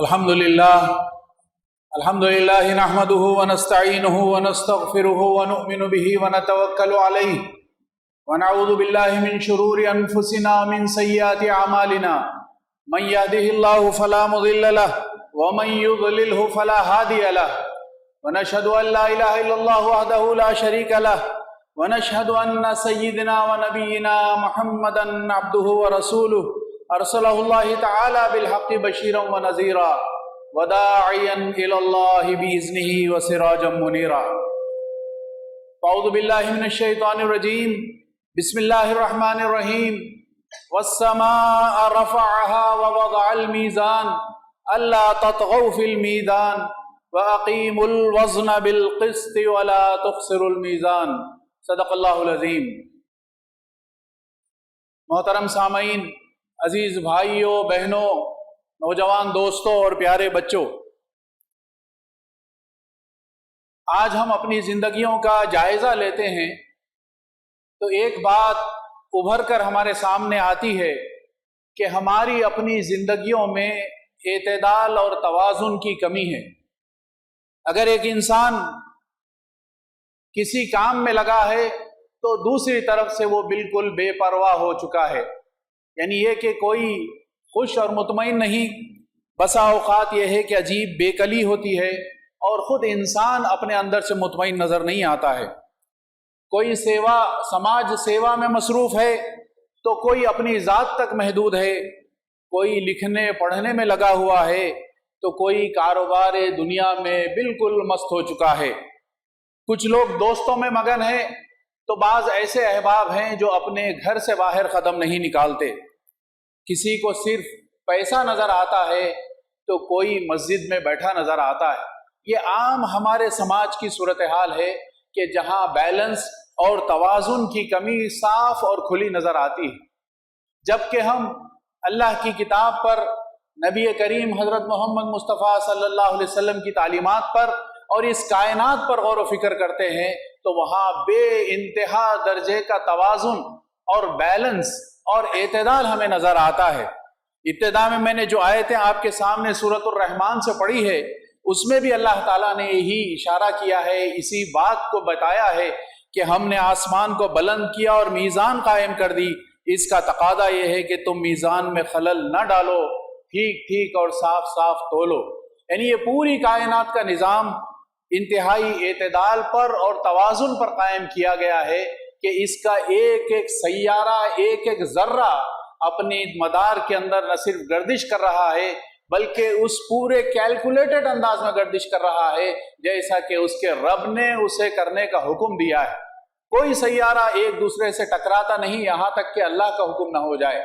الحمدللہ نحمده ونستعینه ونستغفره ونؤمن به ونتوکل علیہ ونعوذ باللہ من شرور انفسنا من سیئات اعمالنا من يهده الله فلا مضل له ومن يضلله فلا هادي له ونشهد ان لا اله الا الله وحده لا شريك له ونشهد ان سيدنا ونبينا محمدا عبده ورسوله ارسله الله تعالى بالحق بشيرا ونذيرا وداعيا الى الله باذنه وسراجا منيرا. اعوذ بالله من الشيطان الرجيم. بسم الله الرحمن الرحيم. والسماء رفعها ووضع الميزان الا تطغوا في الميزان واقيموا الوزن بالقسط ولا تخسروا الميزان. صدق اللہ العظیم. محترم سامعین، عزیز بھائیوں، بہنوں، نوجوان دوستوں اور پیارے بچوں، آج ہم اپنی زندگیوں کا جائزہ لیتے ہیں تو ایک بات ابھر کر ہمارے سامنے آتی ہے کہ ہماری اپنی زندگیوں میں اعتدال اور توازن کی کمی ہے. اگر ایک انسان کسی کام میں لگا ہے تو دوسری طرف سے وہ بالکل بے پرواہ ہو چکا ہے. یعنی یہ کہ کوئی خوش اور مطمئن نہیں. بسا اوقات یہ ہے کہ عجیب بے کلی ہوتی ہے اور خود انسان اپنے اندر سے مطمئن نظر نہیں آتا ہے. کوئی سماج سیوا میں مصروف ہے تو کوئی اپنی ذات تک محدود ہے. کوئی لکھنے پڑھنے میں لگا ہوا ہے تو کوئی کاروبار دنیا میں بالکل مست ہو چکا ہے. کچھ لوگ دوستوں میں مگن ہیں تو بعض ایسے احباب ہیں جو اپنے گھر سے باہر قدم نہیں نکالتے. کسی کو صرف پیسہ نظر آتا ہے تو کوئی مسجد میں بیٹھا نظر آتا ہے. یہ عام ہمارے سماج کی صورتحال ہے کہ جہاں بیلنس اور توازن کی کمی صاف اور کھلی نظر آتی ہے. جبکہ ہم اللہ کی کتاب پر، نبی کریم حضرت محمد مصطفیٰ صلی اللہ علیہ وسلم کی تعلیمات پر اور اس کائنات پر غور و فکر کرتے ہیں تو وہاں بے انتہا درجے کا توازن اور بیلنس اور اعتدال ہمیں نظر آتا ہے. ابتدا میں نے جو آیتیں آپ کے سامنے سورۃ الرحمن سے پڑھی ہے اس میں بھی اللہ تعالیٰ نے یہی اشارہ کیا ہے، اسی بات کو بتایا ہے کہ ہم نے آسمان کو بلند کیا اور میزان قائم کر دی. اس کا تقاضا یہ ہے کہ تم میزان میں خلل نہ ڈالو، ٹھیک ٹھیک اور صاف صاف تولو. یعنی یہ پوری کائنات کا نظام انتہائی اعتدال پر اور توازن پر قائم کیا گیا ہے کہ اس کا ایک ایک سیارہ، ایک ایک ذرہ اپنی مدار کے اندر نہ صرف گردش کر رہا ہے بلکہ اس پورے کیلکولیٹڈ انداز میں گردش کر رہا ہے جیسا کہ اس کے رب نے اسے کرنے کا حکم دیا ہے. کوئی سیارہ ایک دوسرے سے ٹکراتا نہیں یہاں تک کہ اللہ کا حکم نہ ہو جائے.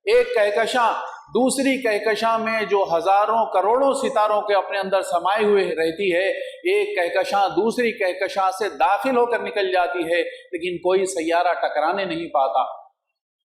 ایک کہکشاں دوسری کہکشاں میں جو ہزاروں کروڑوں ستاروں کے اپنے اندر سمائے ہوئے رہتی ہے، ایک کہکشاں دوسری کہکشاں سے داخل ہو کر نکل جاتی ہے لیکن کوئی سیارہ ٹکرانے نہیں پاتا.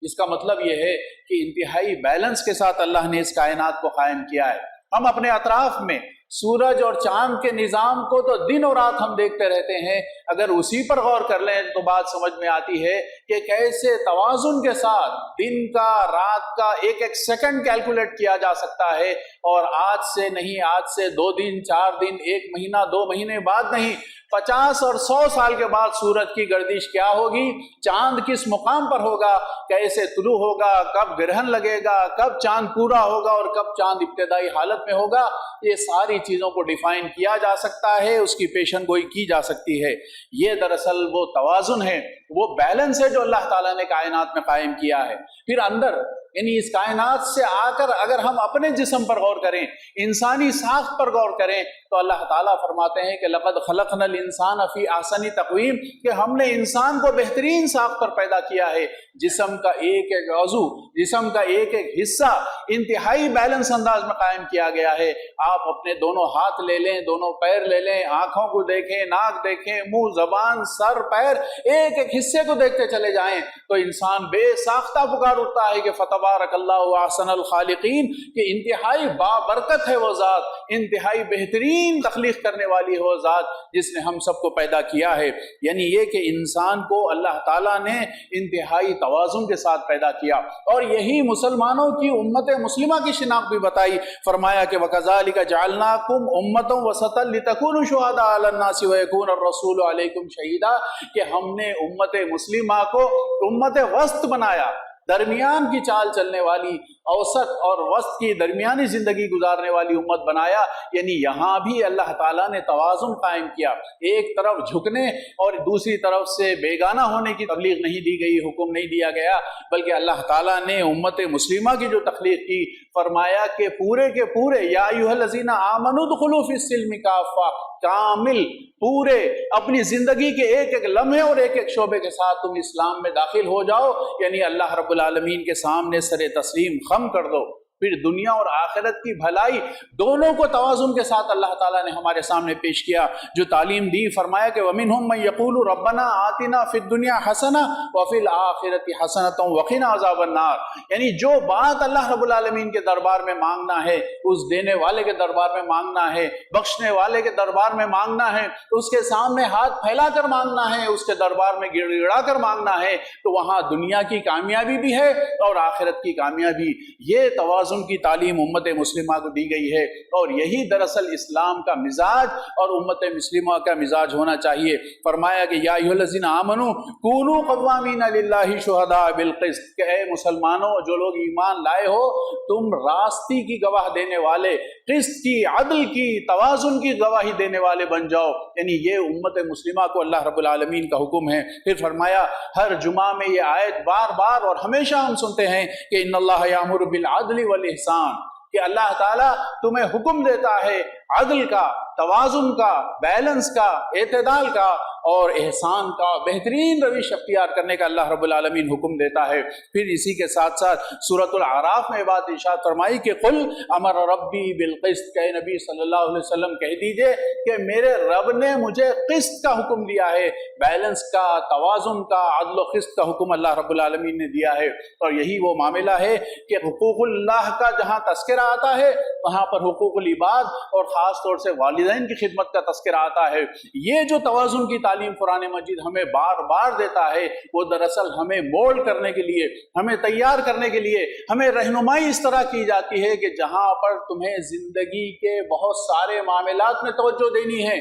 اس کا مطلب یہ ہے کہ انتہائی بیلنس کے ساتھ اللہ نے اس کائنات کو قائم کیا ہے. ہم اپنے اطراف میں سورج اور چاند کے نظام کو تو دن اور رات ہم دیکھتے رہتے ہیں. اگر اسی پر غور کر لیں تو بات سمجھ میں آتی ہے کہ کیسے توازن کے ساتھ دن کا، رات کا ایک ایک سیکنڈ کیلکولیٹ کیا جا سکتا ہے. اور آج سے نہیں، آج سے 2 دن، 4 دن، 1 مہینہ، 2 مہینے بعد نہیں، 50 اور 100 سال کے بعد سورج کی گردش کیا ہوگی، چاند کس مقام پر ہوگا، کیسے طلوع ہوگا، کب گرہن لگے گا، کب چاند پورا ہوگا اور کب چاند ابتدائی حالت میں ہوگا، یہ ساری چیزوں کو ڈیفائن کیا جا سکتا ہے، اس کی پیشن گوئی کی جا سکتی ہے. یہ دراصل وہ توازن ہے، وہ بیلنس ہے جو اللہ تعالیٰ نے کائنات میں قائم کیا ہے. پھر اندر یعنی اس کائنات سے آ کر اگر ہم اپنے جسم پر غور کریں، انسانی ساخت پر غور کریں تو اللہ تعالیٰ فرماتے ہیں کہ لقد خلقنا الانسان فی احسن تقویم، کہ ہم نے انسان کو بہترین ساخت پر پیدا کیا ہے. جسم کا ایک ایک عضو، جسم کا ایک ایک حصہ انتہائی بیلنس انداز میں قائم کیا گیا ہے. آپ اپنے دونوں ہاتھ لے لیں، دونوں پیر لے لیں، آنکھوں کو دیکھیں، ناک دیکھیں، منہ، زبان، سر، پیر، ایک ایک حصے کو دیکھتے چلے جائیں تو انسان بے ساختہ پکار اٹھتا ہے کہ فتبارک اللہ احسن الخالقین، کہ انتہائی بابرکت ہے وہ ذات، انتہائی بہترین تخلیق کرنے والی ہے وہ ذات جس نے ہم سب کو پیدا کیا ہے. یعنی یہ کہ انسان کو اللہ تعالیٰ نے انتہائی توازن کے ساتھ پیدا کیا. اور یہی مسلمانوں کی امت مسلمہ کی شناخت بھی بتائی. فرمایا کہ وَكَذَلِكَ وَكَذَلِكَ جَعَلْنَاكُمْ أُمَّةً وَسَطًا لِتَكُونُوا شُهَدَاءَ عَلَى النَّاسِ وَيَكُونَ الرَّسُولُ عَلَيْكُمْ شَهِيدًا، کہ ہم نے امت مسلمہ کو امت وسط بنایا، درمیان کی چال چلنے والی، اوسط اور وسط کی درمیانی زندگی گزارنے والی امت بنایا۔ یعنی یہاں بھی اللہ تعالیٰ نے توازن قائم کیا، ایک طرف جھکنے اور دوسری طرف سے بیگانہ ہونے کی تبلیغ نہیں دی گئی، حکم نہیں دیا گیا، بلکہ اللہ تعالیٰ نے امت مسلمہ کی جو تخلیق کی، فرمایا کہ پورے کے پورے یا ایھا الذین آمنوا ادخلوا فی السلم کافہ، کامل پورے اپنی زندگی کے ایک ایک لمحے اور ایک ایک شعبے کے ساتھ تم اسلام میں داخل ہو جاؤ، یعنی اللہ رب العالمین کے سامنے سر تسلیم خم کر دو۔ پھر دنیا اور آخرت کی بھلائی دونوں کو توازن کے ساتھ اللہ تعالیٰ نے ہمارے سامنے پیش کیا، جو تعلیم دی، فرمایا کہ وَمِنْهُمْ مَنْ يَقُولُ رَبَّنَا آتِنَا فِي الدُّنْيَا حَسَنَةً وَفِي الْآخِرَةِ حَسَنَةً وَقِنَا عَذَابَ النَّارِ، یعنی جو بات اللہ رب العالمین کے دربار میں مانگنا ہے، اس دینے والے کے دربار میں مانگنا ہے، بخشنے والے کے دربار میں مانگنا ہے، اس کے سامنے ہاتھ پھیلا کر مانگنا ہے، اس کے دربار میں گڑ گڑا کر مانگنا ہے، تو وہاں دنیا کی کامیابی بھی ہے اور آخرت کی کامیابی۔ یہ توازن کی تعلیم امت مسلمہ کو دی گئی ہے، اور یہی دراصل اسلام کا مزاج اور امت مسلمہ کا مزاج ہونا چاہیے۔ فرمایا کہ یا ایھا الذین آمنوا کونوا قوامین للہ شہداء بالقسط، کہ اے مسلمانوں جو لوگ ایمان لائے ہو، تم راستی کی گواہ دینے والے، قسط کی، عدل کی، توازن کی گواہی دینے والے بن جاؤ۔ یعنی یہ امت مسلمہ کو اللہ رب العالمین کا حکم ہے۔ پھر فرمایا ہر جمعہ میں یہ آیت بار بار اور ہمیشہ ہم سنتے ہیں کہ ان اللہ یامر بالعدل والاحسان، کہ اللہ تعالیٰ تمہیں حکم دیتا ہے عدل کا، توازن کا، بیلنس کا، اعتدال کا اور احسان کا، بہترین روش اختیار کرنے کا اللہ رب العالمین حکم دیتا ہے۔ پھر اسی کے ساتھ ساتھ سورۃ الاعراف میں بات ارشاد فرمائی کہ قل امر ربی بالقسط، کہ نبی صلی اللہ علیہ وسلم کہہ دیجئے کہ میرے رب نے مجھے قسط کا حکم دیا ہے، بیلنس کا، توازن کا، عدل و قسط کا حکم اللہ رب العالمین نے دیا ہے۔ اور یہی وہ معاملہ ہے کہ حقوق اللہ کا جہاں تذکرہ آتا ہے، وہاں پر حقوق العباد اور خاص طور سے والدین کی خدمت کا تذکرہ آتا ہے۔ یہ جو توازن کی تعلیم قرآن مجید ہمیں بار بار دیتا ہے، وہ دراصل ہمیں مولڈ کرنے کے لیے، ہمیں تیار کرنے کے لیے، ہمیں رہنمائی اس طرح کی جاتی ہے کہ جہاں پر تمہیں زندگی کے بہت سارے معاملات میں توجہ دینی ہے،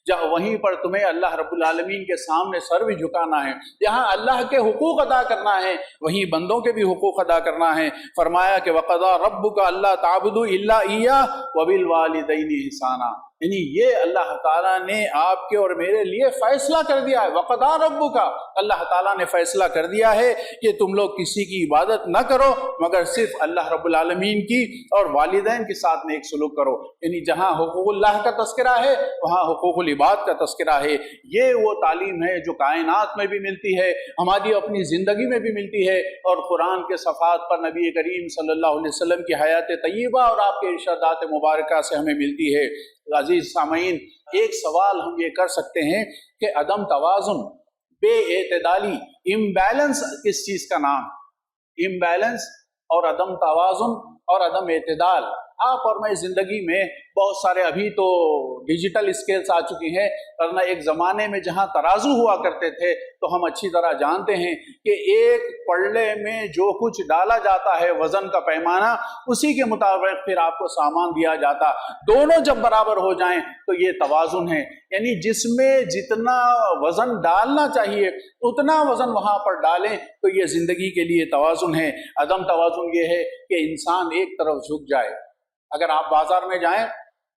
جہاں وہیں پر تمہیں اللہ رب العالمین کے سامنے سر بھی جھکانا ہے، جہاں اللہ کے حقوق ادا کرنا ہے وہیں بندوں کے بھی حقوق ادا کرنا ہے۔ فرمایا کہ وَقَضَىٰ رَبُّكَ أَلَّا تَعْبُدُوا إِلَّا إِيَّاهُ وَبِالْوَالِدَيْنِ إِحْسَانًا، یعنی یہ اللہ تعالیٰ نے آپ کے اور میرے لیے فیصلہ کر دیا ہے۔ وَقَضَىٰ رَبُّكَ، اللہ تعالیٰ نے فیصلہ کر دیا ہے کہ تم لوگ کسی کی عبادت نہ کرو مگر صرف اللہ رب العالمین کی، اور والدین کے ساتھ نیک سلوک کرو۔ یعنی جہاں حقوق اللہ کا تذکرہ ہے وہاں حقوق العباد کا تذکرہ ہے۔ یہ وہ تعلیم ہے جو کائنات میں بھی ملتی ہے، ہماری اپنی زندگی میں بھی ملتی ہے، اور قرآن کے صفحات پر نبی کریم صلی اللہ علیہ وسلم کی حیات طیبہ اور آپ کے ارشادات مبارکہ سے ہمیں ملتی ہے۔ عزیز سامعین، ایک سوال ہم یہ کر سکتے ہیں کہ عدم توازن، بے اعتدالی، امبیلنس کس چیز کا نام؟ امبیلنس اور عدم توازن اور عدم اعتدال، آپ اور میں زندگی میں بہت سارے، ابھی تو ڈیجیٹل اسکیلز آ چکی ہیں، ورنہ ایک زمانے میں جہاں ترازو ہوا کرتے تھے تو ہم اچھی طرح جانتے ہیں کہ ایک پلڑے میں جو کچھ ڈالا جاتا ہے، وزن کا پیمانہ، اسی کے مطابق پھر آپ کو سامان دیا جاتا، دونوں جب برابر ہو جائیں تو یہ توازن ہے۔ یعنی جس میں جتنا وزن ڈالنا چاہیے اتنا وزن وہاں پر ڈالیں تو یہ زندگی کے لیے توازن ہے۔ عدم توازن یہ ہے کہ انسان ایک طرف جھک جائے۔ اگر آپ بازار میں جائیں،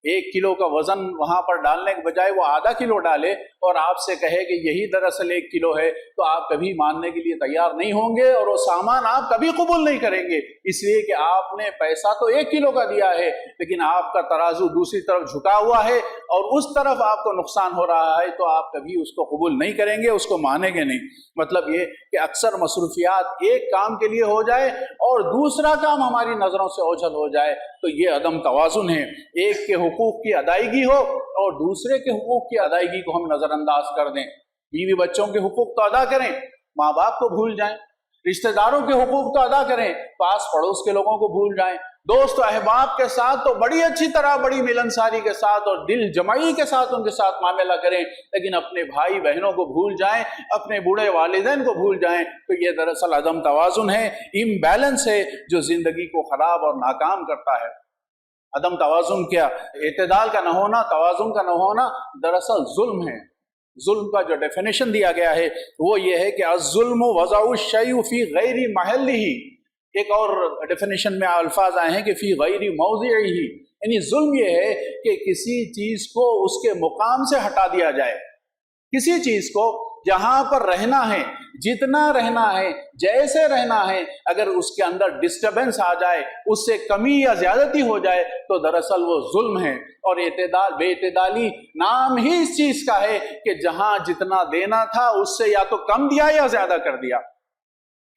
1 کلو کا وزن وہاں پر ڈالنے کے بجائے وہ آدھا کلو ڈالے اور آپ سے کہے کہ یہی دراصل 1 کلو ہے، تو آپ کبھی ماننے کے لیے تیار نہیں ہوں گے اور وہ سامان آپ کبھی قبول نہیں کریں گے، اس لیے کہ آپ نے پیسہ تو 1 کلو کا دیا ہے لیکن آپ کا ترازو دوسری طرف جھکا ہوا ہے اور اس طرف آپ کو نقصان ہو رہا ہے، تو آپ کبھی اس کو قبول نہیں کریں گے، اس کو مانیں گے نہیں۔ مطلب یہ کہ اکثر مصروفیات ایک کام کے لیے ہو جائے اور دوسرا کام ہماری نظروں سے اوجھل ہو جائے تو یہ عدم توازن ہے۔ ایک کے حقوق کی ادائیگی ہو اور دوسرے کے حقوق کی ادائیگی کو ہم نظر انداز کر دیں۔ بیوی بچوں کے حقوق تو ادا کریں، ماں باپ کو بھول جائیں، رشتہ داروں کے حقوق تو ادا کریں، پاس پڑوس کے لوگوں کو بھول جائیں، دوست و احباب کے ساتھ تو بڑی اچھی طرح، بڑی ملنساری کے ساتھ اور دل جمعی کے ساتھ ان کے ساتھ معاملہ کریں، لیکن اپنے بھائی بہنوں کو بھول جائیں، اپنے بوڑھے والدین کو بھول جائیں، تو یہ دراصل عدم توازن ہے، امبیلنس ہے جو زندگی کو خراب اور ناکام کرتا ہے۔ عدم توازن کیا؟ اعتدال کا نہ ہونا، توازن کا نہ ہونا دراصل ظلم ہے۔ ظلم کا جو ڈیفینیشن دیا گیا ہے وہ یہ ہے کہ الظلم وضع الشیء فی غیر محلہ، ایک اور ڈیفینیشن میں الفاظ آئے ہیں کہ فی غیر موضعہ، یعنی ظلم یہ ہے کہ کسی چیز کو اس کے مقام سے ہٹا دیا جائے، کسی چیز کو جہاں پر رہنا ہے، جتنا رہنا ہے، جیسے رہنا ہے، اگر اس کے اندر ڈسٹربنس آ جائے، اس سے کمی یا زیادتی ہو جائے تو دراصل وہ ظلم ہے۔ اور اعتدال، بے اعتدالی نام ہی اس چیز کا ہے کہ جہاں جتنا دینا تھا اس سے یا تو کم دیا یا زیادہ کر دیا۔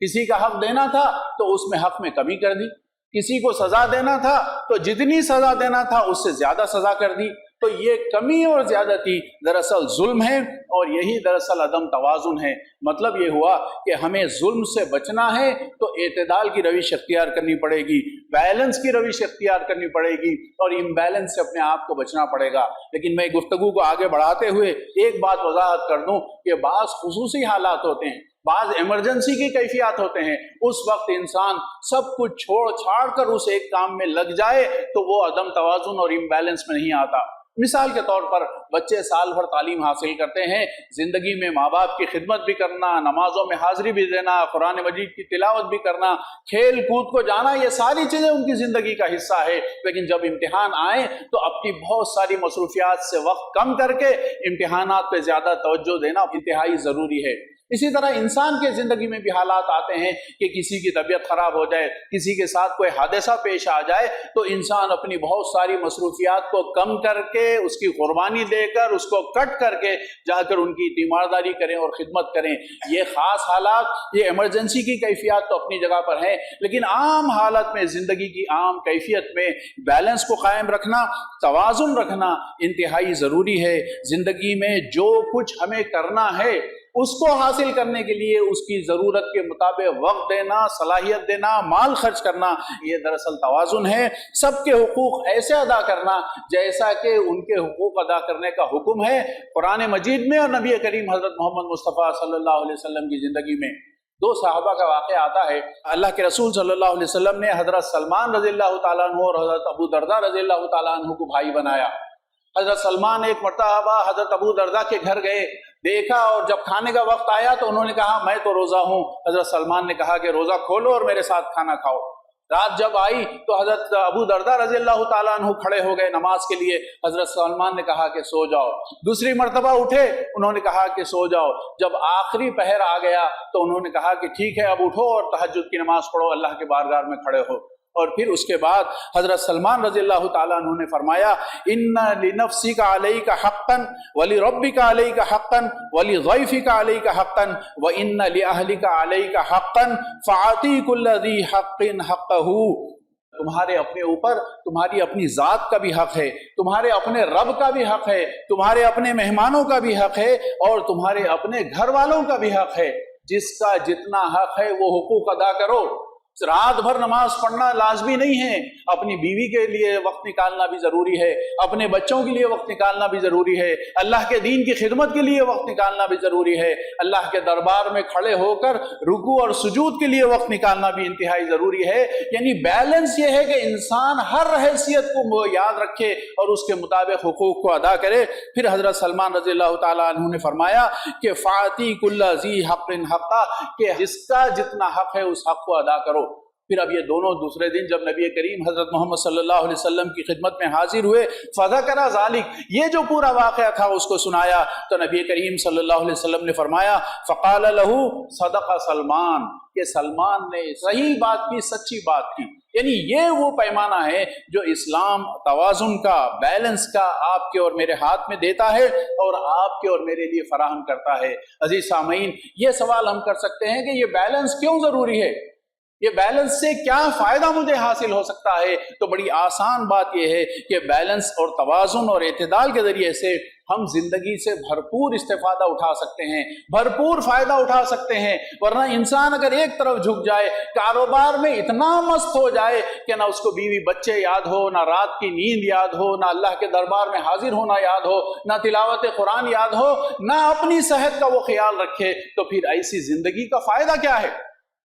کسی کا حق دینا تھا تو اس میں حق میں کمی کر دی، کسی کو سزا دینا تھا تو جتنی سزا دینا تھا اس سے زیادہ سزا کر دی، تو یہ کمی اور زیادتی دراصل ظلم ہے، اور یہی دراصل عدم توازن ہے۔ مطلب یہ ہوا کہ ہمیں ظلم سے بچنا ہے تو اعتدال کی روش اختیار کرنی پڑے گی، بیلنس کی روش اختیار کرنی پڑے گی، اور امبیلنس سے اپنے آپ کو بچنا پڑے گا۔ لیکن میں گفتگو کو آگے بڑھاتے ہوئے ایک بات وضاحت کر دوں کہ بعض خصوصی حالات ہوتے ہیں، بعض ایمرجنسی کی کیفیات ہوتے ہیں، اس وقت انسان سب کچھ چھوڑ چھاڑ کر اس ایک کام میں لگ جائے تو وہ عدم توازن اور امبیلنس میں نہیں آتا۔ مثال کے طور پر بچے سال بھر تعلیم حاصل کرتے ہیں، زندگی میں ماں باپ کی خدمت بھی کرنا، نمازوں میں حاضری بھی دینا، قرآن مجید کی تلاوت بھی کرنا، کھیل کود کو جانا، یہ ساری چیزیں ان کی زندگی کا حصہ ہے۔ لیکن جب امتحان آئے تو اپنی بہت ساری مصروفیات سے وقت کم کر کے امتحانات پہ زیادہ توجہ دینا انتہائی ضروری ہے۔ اسی طرح انسان کے زندگی میں بھی حالات آتے ہیں کہ کسی کی طبیعت خراب ہو جائے، کسی کے ساتھ کوئی حادثہ پیش آ جائے تو انسان اپنی بہت ساری مصروفیات کو کم کر کے، اس کی قربانی دے کر، اس کو کٹ کر کے جا کر ان کی تیمارداری کریں اور خدمت کریں۔ یہ خاص حالات، یہ ایمرجنسی کی کیفیات تو اپنی جگہ پر ہیں، لیکن عام حالت میں، زندگی کی عام کیفیت میں بیلنس کو قائم رکھنا، توازن رکھنا انتہائی ضروری ہے۔ زندگی میں جو کچھ ہمیں کرنا ہے اس کو حاصل کرنے کے لیے اس کی ضرورت کے مطابق وقت دینا، صلاحیت دینا، مال خرچ کرنا، یہ دراصل توازن ہے۔ سب کے حقوق ایسے ادا کرنا جیسا کہ ان کے حقوق ادا کرنے کا حکم ہے قرآن مجید میں اور نبی کریم حضرت محمد مصطفیٰ صلی اللہ علیہ وسلم کی زندگی میں۔ دو صحابہ کا واقعہ آتا ہے، اللہ کے رسول صلی اللہ علیہ وسلم نے حضرت سلمان رضی اللہ تعالیٰ عنہ اور حضرت ابو درداء رضی اللہ تعالیٰ عنہ کو بھائی بنایا۔ حضرت سلمان ایک مرتبہ حضرت ابو درداء کے گھر گئے، دیکھا، اور جب کھانے کا وقت آیا تو انہوں نے کہا میں تو روزہ ہوں۔ حضرت سلمان نے کہا کہ روزہ کھولو اور میرے ساتھ کھانا کھاؤ۔ رات جب آئی تو حضرت ابو درداء رضی اللہ تعالیٰ عنہ کھڑے ہو گئے نماز کے لیے، حضرت سلمان نے کہا کہ سو جاؤ۔ دوسری مرتبہ اٹھے، انہوں نے کہا کہ سو جاؤ۔ جب آخری پہر آ گیا تو انہوں نے کہا کہ ٹھیک ہے اب اٹھو اور تہجد کی نماز پڑھو، اللہ کے بارگاہ میں کھڑے ہو۔ اور پھر اس کے بعد حضرت سلمان رضی اللہ تعالیٰ عنہ نے فرمایا ان لنفسک علیک حقا ولربک علیک حقا ولضیفک علیک حقا وان لاہلک علیک حقا فاعطی کل ذی حق حقہ۔ تمہارے اپنے اوپر تمہاری اپنی ذات کا بھی حق ہے، تمہارے اپنے رب کا بھی حق ہے، تمہارے اپنے مہمانوں کا بھی حق ہے، اور تمہارے اپنے گھر والوں کا بھی حق ہے۔ جس کا جتنا حق ہے وہ حقوق ادا کرو۔ رات بھر نماز پڑھنا لازمی نہیں ہے، اپنی بیوی کے لیے وقت نکالنا بھی ضروری ہے، اپنے بچوں کے لیے وقت نکالنا بھی ضروری ہے، اللہ کے دین کی خدمت کے لیے وقت نکالنا بھی ضروری ہے، اللہ کے دربار میں کھڑے ہو کر رکوع اور سجود کے لیے وقت نکالنا بھی انتہائی ضروری ہے۔ یعنی بیلنس یہ ہے کہ انسان ہر حیثیت کو یاد رکھے اور اس کے مطابق حقوق کو ادا کرے۔ پھر حضرت سلمان رضی اللہ تعالیٰ عنہ نے فرمایا کہ فاعطی کل ذی حق حقہ، کہ جس کا جتنا حق ہے اس حق کو ادا کرو۔ پھر اب یہ دونوں دوسرے دن جب نبی کریم حضرت محمد صلی اللہ علیہ وسلم کی خدمت میں حاضر ہوئے، فذکر ذالک، یہ جو پورا واقعہ تھا اس کو سنایا تو نبی کریم صلی اللہ علیہ وسلم نے فرمایا فقال له صدق سلمان، کہ سلمان نے صحیح بات کی، سچی بات کی۔ یعنی یہ وہ پیمانہ ہے جو اسلام توازن کا، بیلنس کا آپ کے اور میرے ہاتھ میں دیتا ہے اور آپ کے اور میرے لیے فراہم کرتا ہے۔ عزیز سامعین، یہ سوال ہم کر سکتے ہیں کہ یہ بیلنس کیوں ضروری ہے، یہ بیلنس سے کیا فائدہ مجھے حاصل ہو سکتا ہے؟ تو بڑی آسان بات یہ ہے کہ بیلنس اور توازن اور اعتدال کے ذریعے سے ہم زندگی سے بھرپور استفادہ اٹھا سکتے ہیں، بھرپور فائدہ اٹھا سکتے ہیں۔ ورنہ انسان اگر ایک طرف جھک جائے، کاروبار میں اتنا مست ہو جائے کہ نہ اس کو بیوی بچے یاد ہو، نہ رات کی نیند یاد ہو، نہ اللہ کے دربار میں حاضر ہونا یاد ہو، نہ تلاوت قرآن یاد ہو، نہ اپنی صحت کا وہ خیال رکھے، تو پھر ایسی زندگی کا فائدہ کیا ہے؟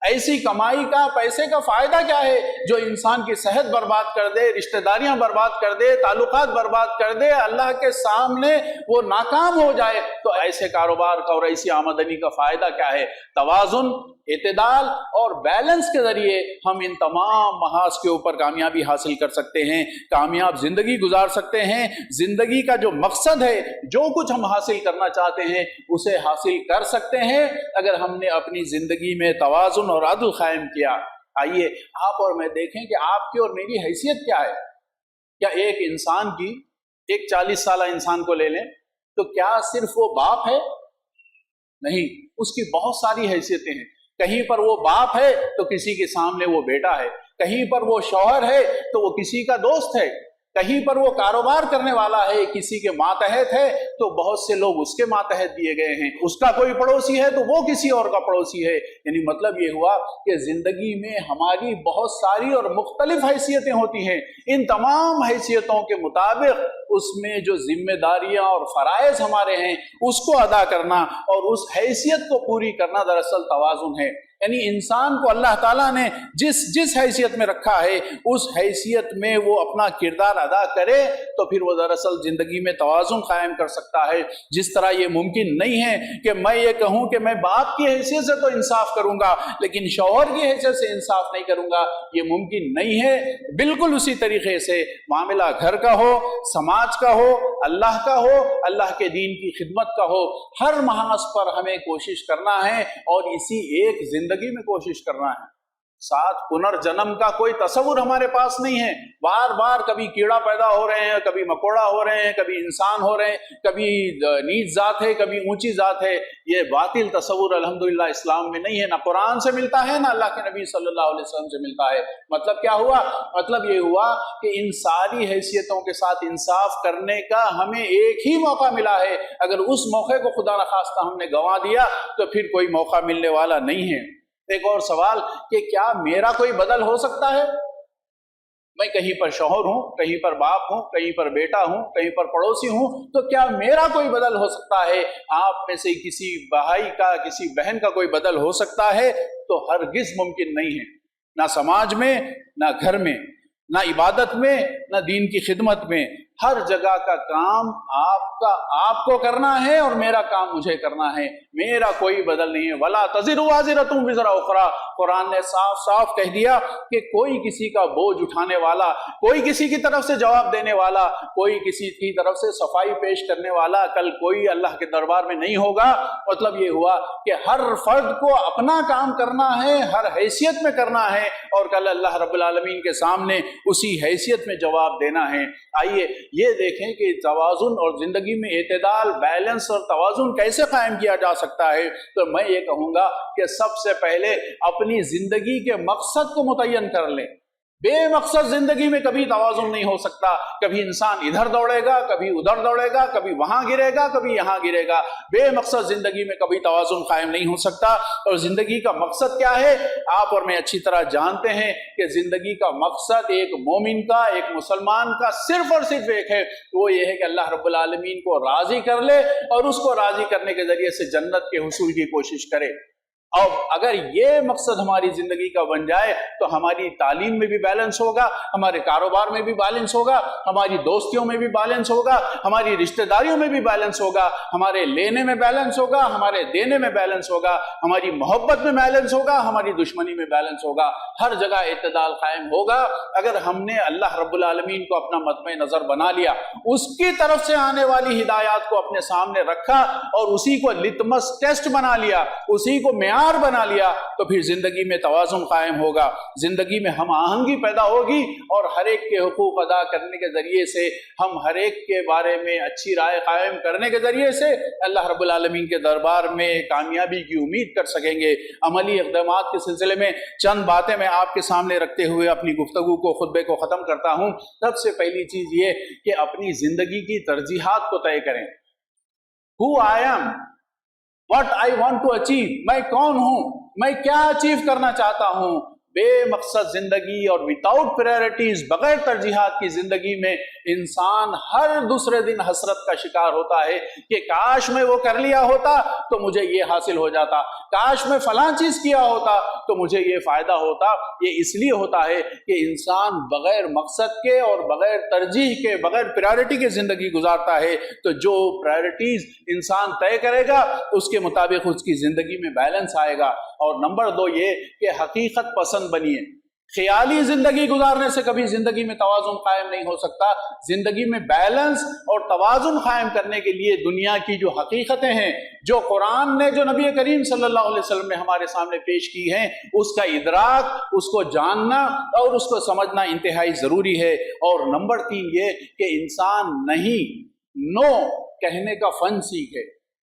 ایسی کمائی کا پیسے کا فائدہ کیا ہے جو انسان کی صحت برباد کر دے، رشتہ داریاں برباد کر دے، تعلقات برباد کر دے، اللہ کے سامنے وہ ناکام ہو جائے؟ تو ایسے کاروبار کا اور ایسی آمدنی کا فائدہ کیا ہے؟ توازن، اعتدال اور بیلنس کے ذریعے ہم ان تمام محاذ کے اوپر کامیابی حاصل کر سکتے ہیں، کامیاب زندگی گزار سکتے ہیں۔ زندگی کا جو مقصد ہے، جو کچھ ہم حاصل کرنا چاہتے ہیں، اسے حاصل کر سکتے ہیں اگر ہم نے اپنی زندگی میں توازن اور عدل قائم کیا۔ آئیے آپ اور میں دیکھیں کہ آپ کی اور میری حیثیت کیا ہے۔ کیا ایک انسان کی، ایک 40 سالہ انسان کو لے لیں تو کیا صرف وہ باپ ہے؟ نہیں، اس کی بہت ساری حیثیتیں ہیں۔ کہیں پر وہ باپ ہے تو کسی کے سامنے وہ بیٹا ہے، کہیں پر وہ شوہر ہے تو وہ کسی کا دوست ہے، کہیں پر وہ کاروبار کرنے والا ہے، کسی کے ماتحت ہے تو بہت سے لوگ اس کے ماتحت دیے گئے ہیں، اس کا کوئی پڑوسی ہے تو وہ کسی اور کا پڑوسی ہے۔ یعنی مطلب یہ ہوا کہ زندگی میں ہماری بہت ساری اور مختلف حیثیتیں ہوتی ہیں۔ ان تمام حیثیتوں کے مطابق اس میں جو ذمہ داریاں اور فرائض ہمارے ہیں اس کو ادا کرنا اور اس حیثیت کو پوری کرنا دراصل توازن ہے۔ یعنی انسان کو اللہ تعالیٰ نے جس حیثیت میں رکھا ہے اس حیثیت میں وہ اپنا کردار ادا کرے تو پھر وہ دراصل زندگی میں توازن قائم کر سکتا ہے۔ جس طرح یہ ممکن نہیں ہے کہ میں یہ کہوں کہ میں باپ کی حیثیت سے تو انصاف کروں گا لیکن شوہر کی حیثیت سے انصاف نہیں کروں گا، یہ ممکن نہیں ہے۔ بالکل اسی طریقے سے معاملہ گھر کا ہو، سماج کا ہو، اللہ کا ہو، اللہ کے دین کی خدمت کا ہو، ہر محاذ پر ہمیں کوشش کرنا ہے اور اسی ایک زندگی میں کوشش کرنا ہے۔ ساتھ پنرجنم کا کوئی تصور ہمارے پاس نہیں ہے۔ بار بار کبھی کیڑا پیدا ہو رہے ہیں، کبھی مکوڑا ہو رہے ہیں، کبھی انسان ہو رہے ہیں، کبھی نیچ ذات ہے، کبھی اونچی ذات ہے۔ یہ باطل تصور الحمدللہ اسلام میں نہیں ہے، نہ قرآن سے ملتا ہے نہ اللہ کے نبی صلی اللہ علیہ وسلم سے ملتا ہے۔ مطلب کیا ہوا؟ مطلب یہ ہوا کہ ان ساری حیثیتوں کے ساتھ انصاف کرنے کا ہمیں ایک ہی موقع ملا ہے۔ اگر اس موقع کو خدا نخواستہ ہم نے گنوا دیا تو پھر کوئی موقع ملنے والا نہیں ہے۔ ایک اور سوال کہ کیا میرا کوئی بدل ہو سکتا ہے؟ میں کہیں پر شوہر ہوں، کہیں پر باپ ہوں، کہیں پر بیٹا ہوں، کہیں پر پڑوسی ہوں، تو کیا میرا کوئی بدل ہو سکتا ہے؟ آپ میں سے کسی بھائی کا، کسی بہن کا کوئی بدل ہو سکتا ہے؟ تو ہرگز ممکن نہیں ہے، نہ سماج میں، نہ گھر میں، نہ عبادت میں، نہ دین کی خدمت میں۔ ہر جگہ کا کام آپ کو کرنا ہے اور میرا کام مجھے کرنا ہے، میرا کوئی بدل نہیں ہے۔ وَلَا تَزِرُ وَازِرَةٌ وِزْرَ أُخْرَىٰ، قرآن نے صاف صاف کہہ دیا کہ کوئی کسی کا بوجھ اٹھانے والا، کوئی کسی کی طرف سے جواب دینے والا، کوئی کسی کی طرف سے صفائی پیش کرنے والا کل کوئی اللہ کے دربار میں نہیں ہوگا۔ مطلب یہ ہوا کہ ہر فرد کو اپنا کام کرنا ہے، ہر حیثیت میں کرنا ہے اور کل اللہ رب العالمین کے سامنے اسی حیثیت میں جواب دینا ہے۔ آئیے یہ دیکھیں کہ توازن اور زندگی میں اعتدال، بیلنس اور توازن کیسے قائم کیا جا سکتا ہے۔ تو میں یہ کہوں گا کہ سب سے پہلے اپنی زندگی کے مقصد کو متعین کر لیں۔ بے مقصد زندگی میں کبھی توازن نہیں ہو سکتا۔ کبھی انسان ادھر دوڑے گا، کبھی ادھر دوڑے گا، کبھی وہاں گرے گا، کبھی یہاں گرے گا۔ بے مقصد زندگی میں کبھی توازن قائم نہیں ہو سکتا۔ اور زندگی کا مقصد کیا ہے؟ آپ اور میں اچھی طرح جانتے ہیں کہ زندگی کا مقصد ایک مومن کا، ایک مسلمان کا صرف اور صرف ایک ہے، وہ یہ ہے کہ اللہ رب العالمین کو راضی کر لے اور اس کو راضی کرنے کے ذریعے سے جنت کے حصول کی کوشش کرے۔ اور اگر یہ مقصد ہماری زندگی کا بن جائے تو ہماری تعلیم میں بھی بیلنس ہوگا، ہمارے کاروبار میں بھی بیلنس ہوگا، ہماری دوستیوں میں بھی بیلنس ہوگا، ہماری رشتہ داریوں میں بھی بیلنس ہوگا، ہمارے لینے میں بیلنس ہوگا، ہمارے دینے میں بیلنس ہوگا، ہماری محبت میں بیلنس ہوگا، ہماری دشمنی میں بیلنس ہوگا۔ ہر جگہ اعتدال قائم ہوگا اگر ہم نے اللہ رب العالمین کو اپنا مطمع نظر بنا لیا، اس کی طرف سے آنے والی ہدایات کو اپنے سامنے رکھا اور اسی کو لٹمس ٹیسٹ بنا لیا، اسی کو معیار بنا لیا، تو پھر زندگی میں توازن قائم ہوگا، زندگی میں ہم آہنگی پیدا ہوگی اور ہر ایک کے حقوق ادا کرنے کے ذریعے سے، ہم ہر ایک کے بارے میں اچھی رائے قائم کرنے کے ذریعے سے اللہ رب العالمین کے دربار میں کامیابی کی امید کر سکیں گے۔ عملی اقدامات کے سلسلے میں چند باتیں میں آپ کے سامنے رکھتے ہوئے اپنی گفتگو کو، خطبے کو ختم کرتا ہوں۔ سب سے پہلی چیز یہ کہ اپنی زندگی کی ترجیحات کو طے کریں۔ Who I am, what I want to achieve، میں کون ہوں، میں کیا اچیو کرنا چاہتا ہوں، بے مقصد زندگی اور وداؤٹ پرائرٹیز، بغیر ترجیحات کی زندگی میں انسان ہر دوسرے دن حسرت کا شکار ہوتا ہے کہ کاش میں وہ کر لیا ہوتا تو مجھے یہ حاصل ہو جاتا، کاش میں فلاں چیز کیا ہوتا تو مجھے یہ فائدہ ہوتا۔ یہ اس لیے ہوتا ہے کہ انسان بغیر مقصد کے اور بغیر ترجیح کے، بغیر پرائرٹی کے زندگی گزارتا ہے۔ تو جو پرائرٹیز انسان طے کرے گا اس کے مطابق اس کی زندگی میں بیلنس آئے گا۔ اور نمبر 2 یہ کہ حقیقت پسند بنیے۔ خیالی زندگی گزارنے سے کبھی زندگی میں توازن قائم نہیں ہو سکتا۔ زندگی میں بیلنس اور توازن قائم کرنے کے لیے دنیا کی جو حقیقتیں ہیں، جو قرآن نے، جو نبی کریم صلی اللہ علیہ وسلم نے ہمارے سامنے پیش کی ہیں، اس کا ادراک، اس کو جاننا اور اس کو سمجھنا انتہائی ضروری ہے۔ اور نمبر 3 یہ کہ انسان نہیں، نو کہنے کا فن سیکھے۔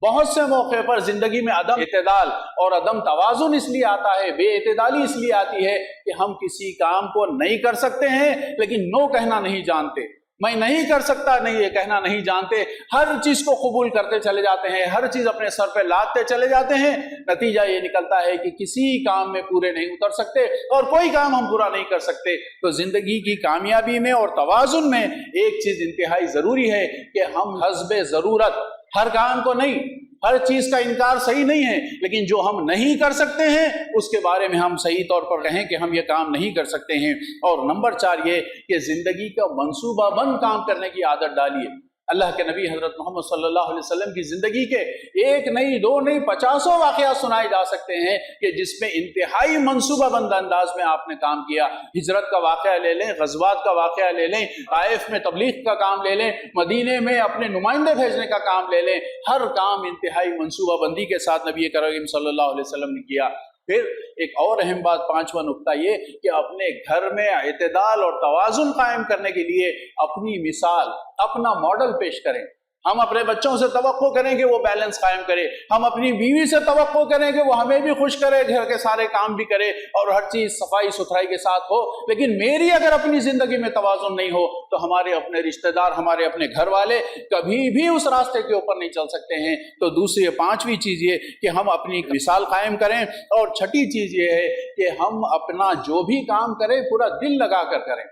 بہت سے موقع پر زندگی میں عدم اعتدال اور عدم توازن اس لیے آتا ہے، بے اعتدالی اس لیے آتی ہے کہ ہم کسی کام کو نہیں کر سکتے ہیں لیکن نو کہنا نہیں جانتے۔ میں نہیں کر سکتا نہیں یہ کہنا نہیں جانتے، ہر چیز کو قبول کرتے چلے جاتے ہیں، ہر چیز اپنے سر پہ لادتے چلے جاتے ہیں۔ نتیجہ یہ نکلتا ہے کہ کسی کام میں پورے نہیں اتر سکتے اور کوئی کام ہم پورا نہیں کر سکتے۔ تو زندگی کی کامیابی میں اور توازن میں ایک چیز انتہائی ضروری ہے کہ ہم حسب ضرورت، ہر کام کو نہیں، ہر چیز کا انکار صحیح نہیں ہے، لیکن جو ہم نہیں کر سکتے ہیں اس کے بارے میں ہم صحیح طور پر کہیں کہ ہم یہ کام نہیں کر سکتے ہیں۔ اور نمبر 4 یہ کہ زندگی کا منصوبہ بند کام کرنے کی عادت ڈالیے۔ اللہ کے نبی حضرت محمد صلی اللہ علیہ وسلم کی زندگی کے 1 نہیں 2 نہیں 50 واقعات سنائے جا سکتے ہیں کہ جس میں انتہائی منصوبہ بند انداز میں آپ نے کام کیا۔ ہجرت کا واقعہ لے لیں، غزوات کا واقعہ لے لیں، طائف میں تبلیغ کا کام لے لیں، مدینے میں اپنے نمائندے بھیجنے کا کام لے لیں، ہر کام انتہائی منصوبہ بندی کے ساتھ نبی کریم صلی اللہ علیہ وسلم نے کیا۔ پھر ایک اور اہم بات، 5واں نقطہ یہ کہ اپنے گھر میں اعتدال اور توازن قائم کرنے کے لیے اپنی مثال، اپنا ماڈل پیش کریں۔ ہم اپنے بچوں سے توقع کریں کہ وہ بیلنس قائم کرے، ہم اپنی بیوی سے توقع کریں کہ وہ ہمیں بھی خوش کرے، گھر کے سارے کام بھی کرے اور ہر چیز صفائی ستھرائی کے ساتھ ہو۔ لیکن میری اگر اپنی زندگی میں توازن نہیں ہو تو ہمارے اپنے رشتہ دار، ہمارے اپنے گھر والے کبھی بھی اس راستے کے اوپر نہیں چل سکتے ہیں۔ تو دوسری 5ویں چیز یہ کہ ہم اپنی مثال قائم کریں، اور 6ٹھی چیز یہ ہے کہ ہم اپنا جو بھی کام کریں پورا دل لگا کر کریں۔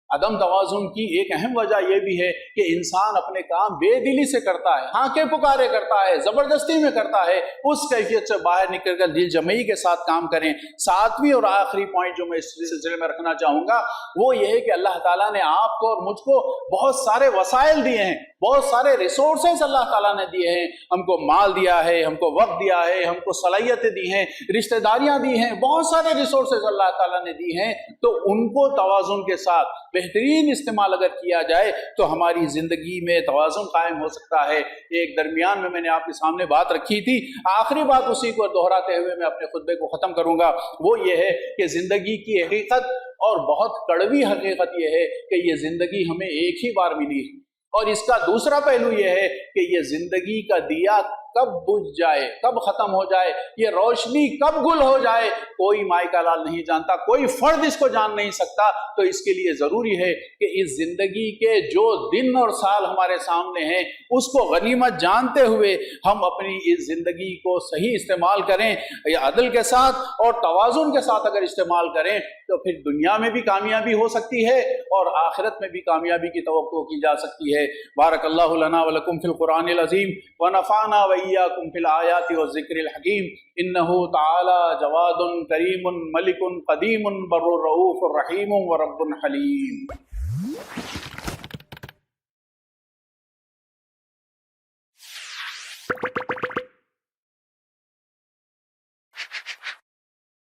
عدم توازن کی ایک اہم وجہ یہ بھی ہے کہ انسان اپنے کام بے دلی سے کرتا ہے، ہانکے پکارے کرتا ہے، زبردستی میں کرتا ہے۔ اس کیفیت سے باہر نکل کر دل جمعی کے ساتھ کام کریں۔ 7ویں اور آخری پوائنٹ جو میں اس سلسلے میں رکھنا چاہوں گا وہ یہ ہے کہ اللہ تعالیٰ نے آپ کو اور مجھ کو بہت سارے وسائل دیے ہیں، بہت سارے ریسورسز اللہ تعالیٰ نے دیے ہیں۔ ہم کو مال دیا ہے، ہم کو وقت دیا ہے، ہم کو صلاحیتیں دی ہیں، رشتہ داریاں دی ہیں، بہت سارے ریسورسز اللہ تعالیٰ نے دی ہیں۔ تو ان کو توازن کے ساتھ بہترین استعمال اگر کیا جائے تو ہماری زندگی میں توازن قائم ہو سکتا ہے۔ ایک درمیان میں نے آپ کے سامنے بات رکھی تھی، آخری بات اسی کو دہراتے ہوئے میں اپنے خطبے کو ختم کروں گا، وہ یہ ہے کہ زندگی کی حقیقت، اور بہت کڑوی حقیقت یہ ہے کہ یہ زندگی ہمیں ایک ہی بار ملی ہے، اور اس کا دوسرا پہلو یہ ہے کہ یہ زندگی کا دیا کب بجھ جائے، کب ختم ہو جائے، یہ روشنی کب گل ہو جائے، کوئی مائی کا لال نہیں جانتا، کوئی فرد اس کو جان نہیں سکتا۔ تو اس کے لیے ضروری ہے کہ اس زندگی کے جو دن اور سال ہمارے سامنے ہیں اس کو غنیمت جانتے ہوئے ہم اپنی اس زندگی کو صحیح استعمال کریں، یا عدل کے ساتھ اور توازن کے ساتھ اگر استعمال کریں تو پھر دنیا میں بھی کامیابی ہو سکتی ہے اور آخرت میں بھی کامیابی کی توقع کی جا سکتی ہے۔ بارک اللہ لنا ولکم فی القرآن العظیم ونفعنا وإياكم في الآيات والذكر الحكيم إنه تعالى جواد كريم ملك قديم بر رؤوف رحيم ورب حليم۔